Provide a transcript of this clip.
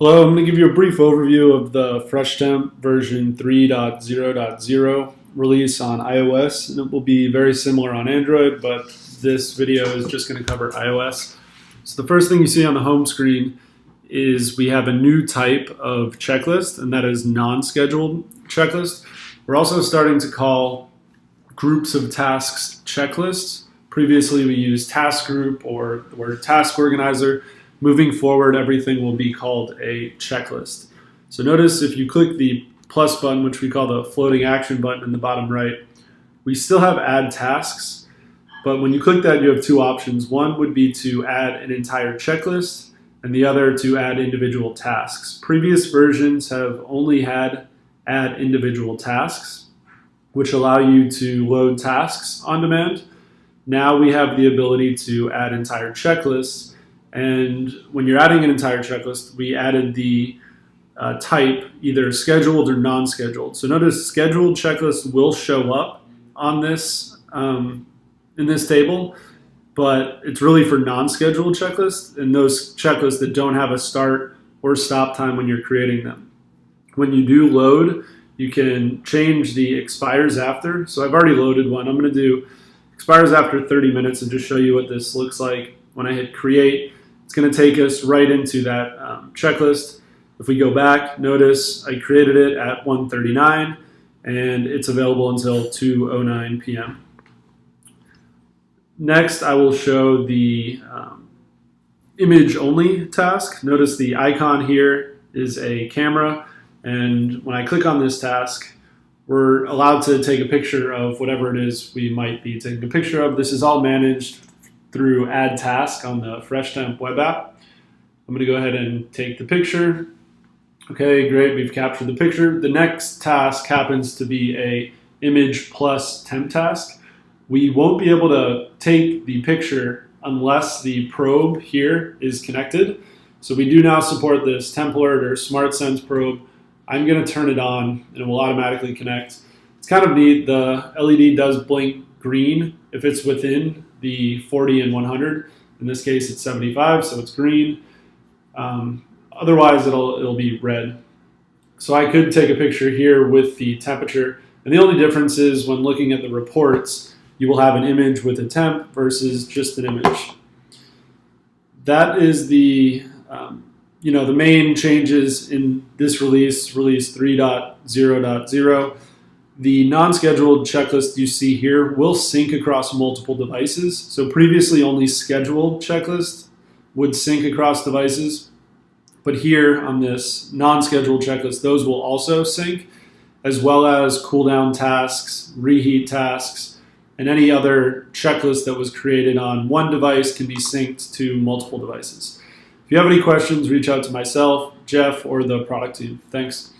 Hello, I'm going to give you a brief overview of the FreshTemp version 3.0.0 release on iOS, and it will be very similar on Android, but this video is just going to cover iOS. So the first thing you see on the home screen is we have a new type of checklist, and that is non-scheduled checklist. We're also starting to call groups of tasks checklists. Previously, we used task group or the word task organizer. Moving forward, everything will be called a checklist. So notice if you click the plus button, which we call the floating action button in the bottom right, we still have add tasks, but when you click that, you have two options. One would be to add an entire checklist, and the other to add individual tasks. Previous versions have only had add individual tasks, which allow you to load tasks on demand. Now we have the ability to add entire checklists. And when you're adding an entire checklist, we added the type either scheduled or non-scheduled. So notice scheduled checklist will show up on this in this table, but it's really for non-scheduled checklists and those checklists that don't have a start or stop time when you're creating them. When you do load, you can change the expires after. So I've already loaded one. I'm going to do expires after 30 minutes and just show you what this looks like. When I hit create, it's going to take us right into that checklist. If we go back, notice I created it at 1:39 and it's available until 2:09 p.m. Next, I will show the image only task. Notice the icon here is a camera, and when I click on this task, we're allowed to take a picture of whatever it is we might be taking a picture of. This is all managed through Add Task on the FreshTemp web app. I'm going to go ahead and take the picture. Okay, great, we've captured the picture. The next task happens to be a image plus temp task. We won't be able to take the picture unless the probe here is connected. So we do now support this Temp Alert or SmartSense probe. I'm going to turn it on and it will automatically connect. It's kind of neat. The LED does blink green if it's within the 40 and 100. In this case, it's 75, so it's green. Otherwise, it'll be red. So I could take a picture here with the temperature, and the only difference is when looking at the reports, you will have an image with a temp versus just an image. That is the the main changes in this release 3.0.0. The non-scheduled checklist you see here will sync across multiple devices. So previously only scheduled checklists would sync across devices. But here on this non-scheduled checklist, those will also sync, as well as cooldown tasks, reheat tasks, and any other checklist that was created on one device can be synced to multiple devices. If you have any questions, reach out to myself, Jeff, or the product team. Thanks.